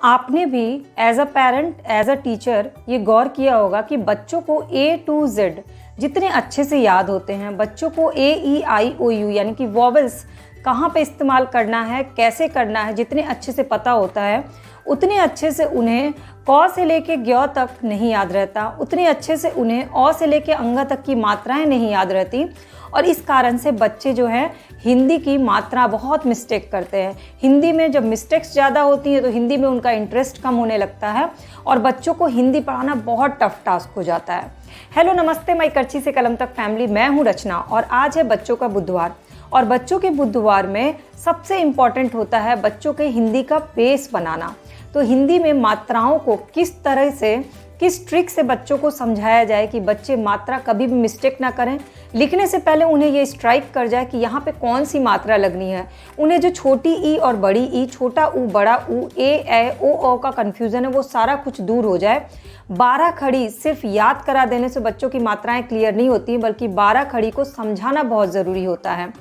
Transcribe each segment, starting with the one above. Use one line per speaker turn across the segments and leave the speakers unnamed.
आपने भी as a parent, as a teacher ये गौर किया होगा कि बच्चों को A to Z जितने अच्छे से याद होते हैं, बच्चों को AEIOU यानी कि वॉवेल्स कहाँ पे इस्तेमाल करना है, कैसे करना है, जितने अच्छे से पता होता है, उतने अच्छे से उन्हें क से लेके ज्ञ तक नहीं याद रहता, उतने अच्छे से उन्हें अ से लेके अंग तक की मात्राएं नहीं याद रहती। और इस कारण से बच्चे जो हैं हिंदी की मात्रा बहुत मिस्टेक करते हैं। हिंदी में जब मिस्टेक्स ज़्यादा होती हैं तो हिंदी में उनका इंटरेस्ट कम होने लगता है और बच्चों को हिंदी पढ़ाना बहुत टफ टास्क हो जाता है। हेलो नमस्ते, माई करची से कलम तक फैमिली, मैं हूँ रचना और आज है बच्चों का बुधवार। और बच्चों के बुधवार में सबसे इम्पॉर्टेंट होता है बच्चों के हिंदी का बेस बनाना। तो हिंदी में मात्राओं को किस तरह से, किस ट्रिक से बच्चों को समझाया जाए कि बच्चे मात्रा कभी भी मिस्टेक ना करें। लिखने से पहले उन्हें ये स्ट्राइक कर जाए कि यहाँ पे कौन सी मात्रा लगनी है। उन्हें जो छोटी ई और बड़ी ई, छोटा ऊ बड़ा ऊ, ए ओ का कन्फ्यूज़न है वो सारा कुछ दूर हो जाए। 12 खड़ी सिर्फ याद करा देने से बच्चों की मात्राएं क्लियर नहीं होती, बल्कि 12 खड़ी को समझाना बहुत ज़रूरी होता है।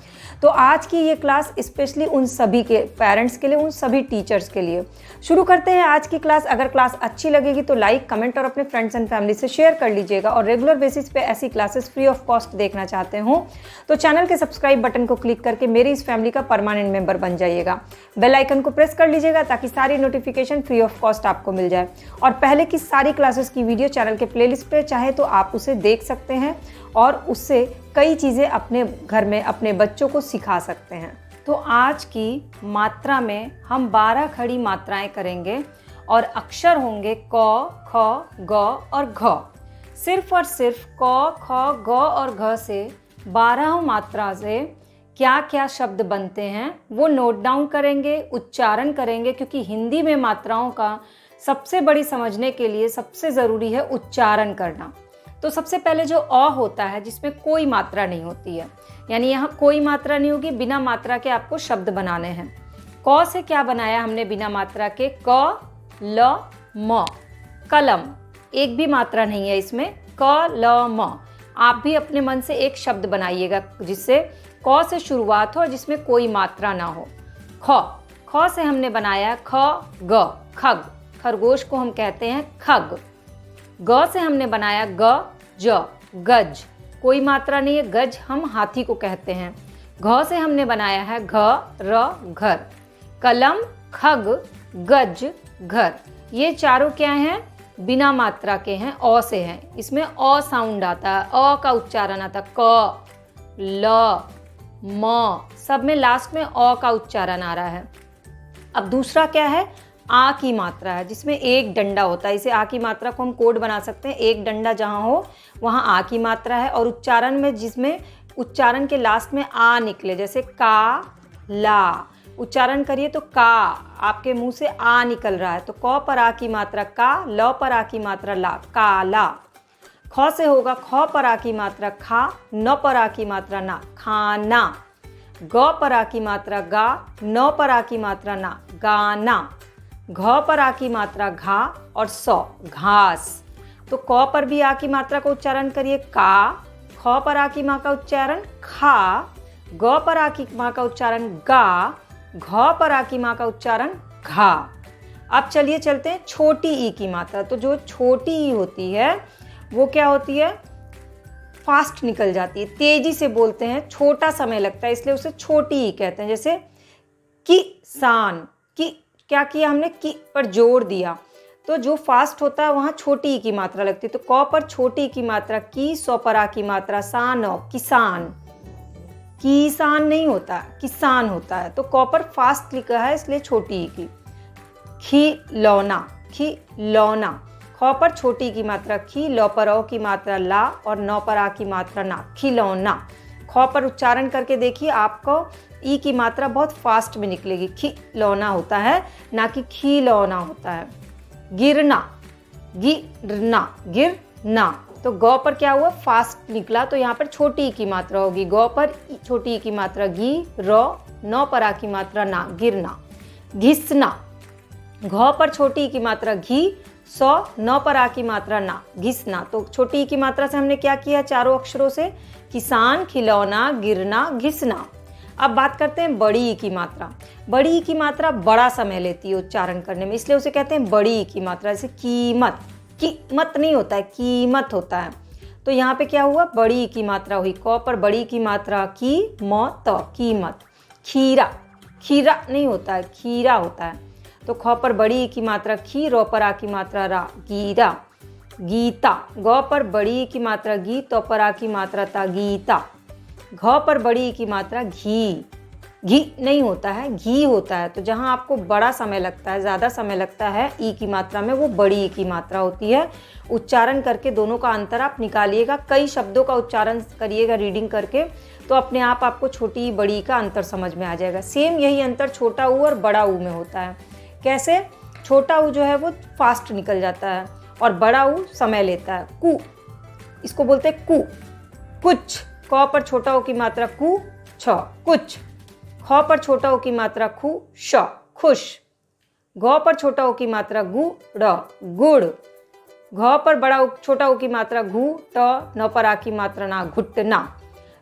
तो आज की ये क्लास स्पेशली उन सभी के पेरेंट्स के लिए, उन सभी टीचर्स के लिए। शुरू करते हैं आज की क्लास। अगर क्लास अच्छी लगेगी तो लाइक, कमेंट और अपने फ्रेंड्स एंड फैमिली से शेयर कर लीजिएगा। और रेगुलर बेसिस पे ऐसी क्लासेस फ्री ऑफ कॉस्ट देखना चाहते हो तो चैनल के सब्सक्राइब बटन को क्लिक करके मेरी इस फैमिली का परमानेंट मेंबर बन जाइएगा। बेल आइकन को प्रेस कर लीजिएगा ताकि सारी नोटिफिकेशन फ्री ऑफ कॉस्ट आपको मिल जाए। और पहले की सारी क्लासेस की वीडियो चैनल के प्लेलिस्ट पे चाहे तो आप उसे देख सकते हैं और उससे कई चीज़ें अपने घर में अपने बच्चों को सिखा सकते हैं। तो आज की मात्रा में हम 12 खड़ी मात्राएं करेंगे और अक्षर होंगे क, ख, ग और घ। सिर्फ और सिर्फ क, ख, ग और घ से 12 मात्रा से क्या क्या शब्द बनते हैं वो नोट डाउन करेंगे, उच्चारण करेंगे, क्योंकि हिंदी में मात्राओं का सबसे बड़ी समझने के लिए सबसे ज़रूरी है उच्चारण करना। तो सबसे पहले जो अ होता है जिसमें कोई मात्रा नहीं होती है, यानी यहाँ कोई मात्रा नहीं होगी, बिना मात्रा के आपको शब्द बनाने हैं। क से क्या बनाया हमने बिना मात्रा के, क, ल, म। कलम, एक भी मात्रा नहीं है इसमें, क, ल, म। आप भी अपने मन से एक शब्द बनाइएगा जिससे क से शुरुआत हो और जिसमें कोई मात्रा ना हो। ख से हमने बनाया ख, ग, खग। खरगोश को हम कहते हैं खग। ग से हमने बनाया ग, ज, गज। कोई मात्रा नहीं है, गज हम हाथी को कहते हैं। घ से हमने बनाया है घ, र, घर। कलम, खग, गज, घर। ये चारों क्या हैं? बिना मात्रा के हैं, अ से हैं। इसमें अ साउंड आता है, अ का उच्चारण आता है। क, ल, म, सब में लास्ट में अ का उच्चारण आ रहा है। अब दूसरा क्या है? आ की मात्रा है जिसमें एक डंडा होता है। इसे आ की मात्रा को हम कोड बना सकते हैं। एक डंडा जहाँ हो वहाँ आ की मात्रा है। और उच्चारण में जिसमें उच्चारण के लास्ट में आ निकले, जैसे का, ला। उच्चारण करिए तो का, आपके मुंह से आ निकल रहा है तो क पर आ की मात्रा का, ल पर आ की मात्रा ला, काला। ख से होगा ख पर आ की मात्रा खा, न पर आ की मात्रा ना, खाना। ग पर आ की मात्रा गा, न पर आ की मात्रा ना, गाना। घ पर आ की मात्रा घा और सौ, घास। तो क पर भी आ की मात्रा का उच्चारण करिए का, ख पर आ की माँ का उच्चारण खा, ग पर आ की माँ का उच्चारण गा, घ पर आ की माँ का उच्चारण घा। अब चलिए चलते हैं छोटी ई की मात्रा। तो जो छोटी ई होती है वो क्या होती है? फास्ट निकल जाती है, तेजी से बोलते हैं, छोटा समय लगता है, इसलिए उसे छोटी ई कहते हैं। जैसे किसान, की क्या किया हमने? की पर जोर दिया, तो जो फास्ट होता है वहाँ छोटी ई की मात्रा लगती है। तो क पर छोटी ई की मात्रा की, सौ पर आ की मात्रा सान, किसान। किसान नहीं होता, किसान होता है। तो क पर फास्ट लिखा है इसलिए छोटी ई की। खिलौना, खिलौना। ख पर छोटी ई की मात्रा खी, ल पर औ की मात्रा ला और न पर आ की मात्रा ना, खिलौना। ख पर उच्चारण करके देखिए, आपको ई की मात्रा बहुत फास्ट में निकलेगी। खिलौना होता है, ना कि खिलौना होता है। गिरना, गिरना, गिरना। तो ग पर क्या हुआ? फास्ट निकला, तो यहाँ पर छोटी ई की मात्रा होगी। ग पर छोटी ई की मात्रा गी, र, न पर आ की मात्रा ना, गिरना। घिसना, घ पर छोटी ई की मात्रा घी, सौ, न पर आ की मात्रा ना, घिसना। तो छोटी ई की मात्रा से हमने क्या किया? चारों अक्षरों से किसान, खिलौना, गिरना, घिसना। अब बात करते हैं बड़ी ई की मात्रा। बड़ी ई की मात्रा बड़ा समय लेती है उच्चारण करने में, इसलिए उसे कहते हैं बड़ी ई की मात्रा। जैसे कीमत, कीमत नहीं होता है, कीमत होता है। तो यहाँ पे क्या हुआ, बड़ी ई की मात्रा हुई। क पर बड़ी की मात्रा की, म त, कीमत। खीरा, खीरा नहीं होता है, खीरा होता है। तो ख पर बड़ी ई की मात्रा खी, रो पर आ की मात्रा रा, गीरा। गीता, ग पर बड़ी ई की मात्रा गी, तो पर आ की मात्रा ता, गीता। घ पर बड़ी ई की मात्रा घी, घी नहीं होता है, घी होता है। तो जहाँ आपको बड़ा समय लगता है, ज़्यादा समय लगता है ई की मात्रा में, वो बड़ी ई की मात्रा होती है। उच्चारण करके दोनों का अंतर आप निकालिएगा, कई शब्दों का उच्चारण करिएगा रीडिंग करके, तो अपने आप आपको छोटी ई बड़ी ई का अंतर समझ में आ जाएगा। सेम यही अंतर छोटा ऊ और बड़ा ऊ में होता है। कैसे, छोटा ऊ जो है वो फास्ट निकल जाता है और बड़ा ऊ समय लेता है। कु, इसको बोलते हैं कु। कुछ, क पर छोटा ऊ की मात्रा कु, छ, कुछ। ख पर छोटा ऊ की मात्रा खु, श, खुश। ग पर छोटा ऊ की मात्रा गु, ड़, गुड़। घ पर बड़ा छोटा ऊ की मात्रा घु, ट, न पर आ की मात्रा ना, घुटना।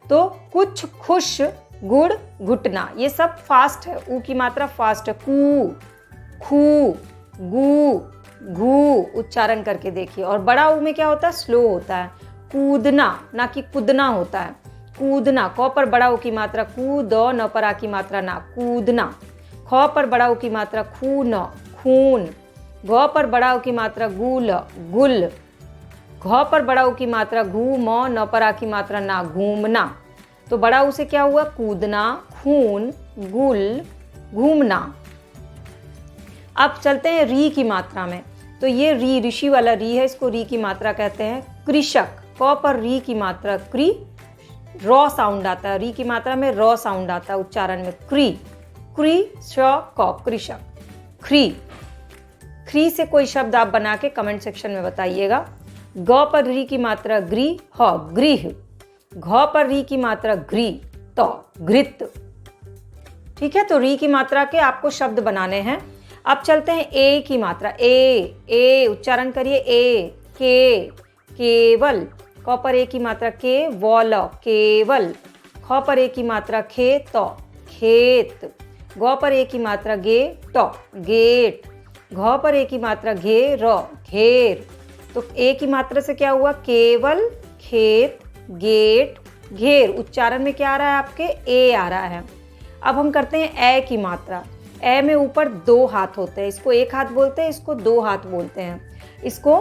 तो कुछ, खुश, गुड़, घुटना, ये सब फास्ट है, ऊ की मात्रा फास्ट है। कू, खू, गू, घू, उच्चारण करके देखिए। और बड़ा ऊ में क्या होता है, स्लो होता है। कूदना, ना कि कूदना होता है, कूदना। क पर बड़ा ऊ की मात्रा कू, द, न पर आ की मात्रा ना, कूदना। ख पर बड़ा ऊ की मात्रा खून, खून। घ पर बड़ा ऊ की मात्रा गुल, गुल। घ पर बड़ा ऊ की मात्रा घूम, न पर आ की मात्रा ना, घूमना। तो बड़ा ऊ से क्या हुआ, कूदना, खून, गुल, घूमना। अब चलते हैं री की मात्रा में। तो ये री, ऋषि वाला री है, इसको री की मात्रा कहते हैं। कृषक, क पर री की मात्रा क्री, रॉ साउंड आता है, री की मात्रा में रॉ साउंड आता है उच्चारण में, क्री, क्री, श, क, कृषक। ख्री, ख्री से कोई शब्द आप बना के कमेंट सेक्शन में बताइएगा। ग पर री की मात्रा ग्री, ह, गृह। घ पर री की मात्रा घ्री, तो घृत। ठीक है, तो री की मात्रा के आपको शब्द बनाने हैं। अब चलते हैं ए की मात्रा। ए उच्चारण करिए, ए, के, केवल। क पर ए की मात्रा के, वल, केवल। ख पर ए की मात्रा खे, तो खेत। ग पर ए की मात्रा गे, तो गेट। घ पर ए की मात्रा घे, र, घेर। तो ए की मात्रा से क्या हुआ, केवल, खेत, गेट, घेर। उच्चारण में क्या आ रहा है आपके, ए आ रहा है। अब हम करते हैं ए की मात्रा। ए में ऊपर दो हाथ होते हैं, इसको एक हाथ बोलते हैं, इसको दो हाथ बोलते हैं। इसको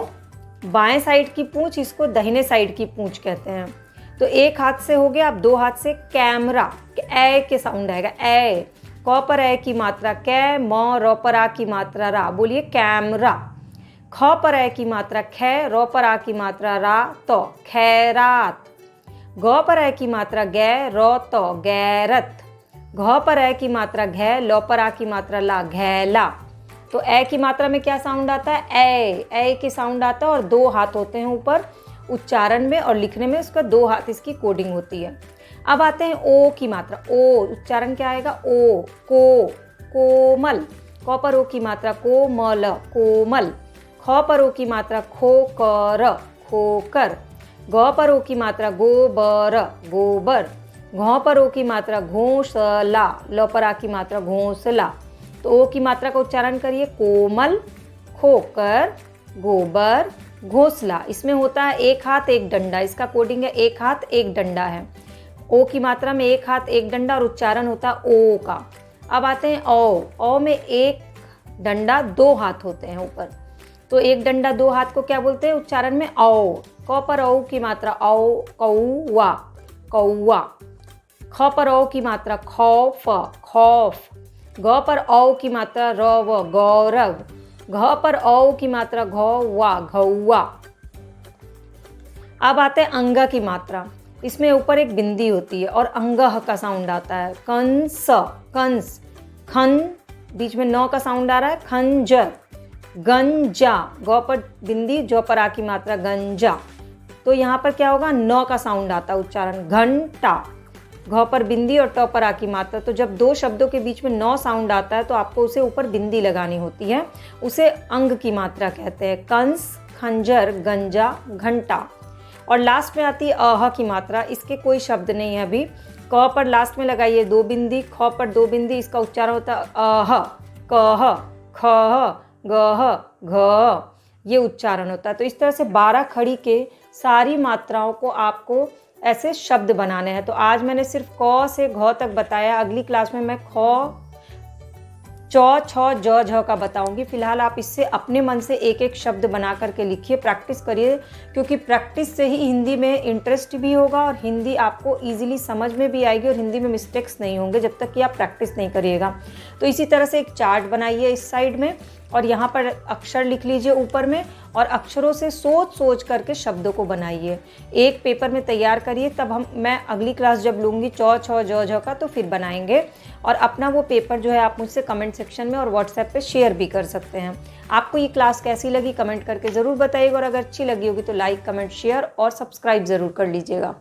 बाएं साइड की पूंछ, इसको दाहिने साइड की पूंछ कहते हैं। तो एक हाथ से हो गया, अब दो हाथ से कैमरा, ए के साउंड आएगा, ए। क पर ए की मात्रा कै, म, र पर आ की मात्रा रा, बोलिए कैमरा। ख पर ए की मात्रा खे, र पर आ की मात्रा रा, तो खैरात। ग पर ए की मात्रा गै, र, तो गैरत। घ पर ए की मात्रा घै, ल पर आ की मात्रा ला, घैला। तो ए की मात्रा में क्या साउंड आता है, ए की साउंड आता है और दो हाथ होते हैं ऊपर उच्चारण में, और लिखने में उसका दो हाथ, इसकी कोडिंग होती है। अब आते हैं ओ की मात्रा। ओ उच्चारण क्या आएगा, ओ, को, कोमल। क पर ओ की मात्रा को, मल, कोमल। ख पर ओ की मात्रा खो, कर, खोकर। ग पर ओ की मात्रा गोबर, गोबर। घ पर ओ की मात्रा घोंसला, ल पर आ की मात्रा घोंसला। तो ओ की मात्रा का उच्चारण करिए, कोमल, खोकर, गोबर, घोंसला। इसमें होता है एक हाथ एक डंडा, इसका कोडिंग है एक हाथ एक डंडा है। ओ की मात्रा में एक हाथ एक डंडा और उच्चारण होता है ओ का। अब आते हैं ओ में एक डंडा दो हाथ होते हैं ऊपर, तो एक डंडा दो हाथ को क्या बोलते हैं उच्चारण में, औ। क पर औ की मात्रा औ, कौवा, कौवा। ख पर औ की मात्रा खौफ, खौफ। ग पर औ की मात्रा रव, गौरव। घ पर औ की मात्रा घौवा, घौवा। अब आते हैं अंग की मात्रा। इसमें ऊपर एक बिंदी होती है और अंगह का साउंड आता है। कंस, कंस। खन, बीच में नौ का साउंड आ रहा है, खंजर। गंजा, ग पर बिंदी, जो पर आ की मात्रा गंजा। तो यहाँ पर क्या होगा, नौ का साउंड आता है उच्चारण। घंटा, घ पर बिंदी और ट पर आ की मात्रा। तो जब दो शब्दों के बीच में नौ साउंड आता है तो आपको उसे ऊपर बिंदी लगानी होती है, उसे अंग की मात्रा कहते हैं। कंस, खंजर, गंजा, घंटा। और लास्ट में आती है अह की मात्रा। इसके कोई शब्द नहीं है अभी, क पर लास्ट में लगाइए 2 बिंदी, ख पर 2 बिंदी, इसका उच्चारण होता है अह, कह, खह, गह, घ, ये उच्चारण होता है। तो इस तरह से 12 खड़ी के सारी मात्राओं को आपको ऐसे शब्द बनाने हैं। तो आज मैंने सिर्फ क से घ तक बताया, अगली क्लास में मैं ख, चौ, छ, ज, झ का बताऊंगी। फिलहाल आप इससे अपने मन से एक एक शब्द बना करके लिखिए, प्रैक्टिस करिए, क्योंकि प्रैक्टिस से ही हिंदी में इंटरेस्ट भी होगा और हिंदी आपको इजीली समझ में भी आएगी और हिंदी में मिस्टेक्स नहीं होंगे जब तक कि आप प्रैक्टिस नहीं करिएगा। तो इसी तरह से एक चार्ट बनाइए इस साइड में और यहाँ पर अक्षर लिख लीजिए ऊपर में और अक्षरों से सोच करके शब्दों को बनाइए। एक पेपर में तैयार करिए, तब मैं अगली क्लास जब लूँगी चौ, छ, ज, झ का तो फिर बनाएंगे। और अपना वो पेपर जो है आप मुझसे कमेंट सेक्शन में और व्हाट्सएप पे शेयर भी कर सकते हैं। आपको ये क्लास कैसी लगी कमेंट करके ज़रूर बताइएगा और अगर अच्छी लगी होगी तो लाइक, कमेंट, शेयर और सब्सक्राइब ज़रूर कर लीजिएगा।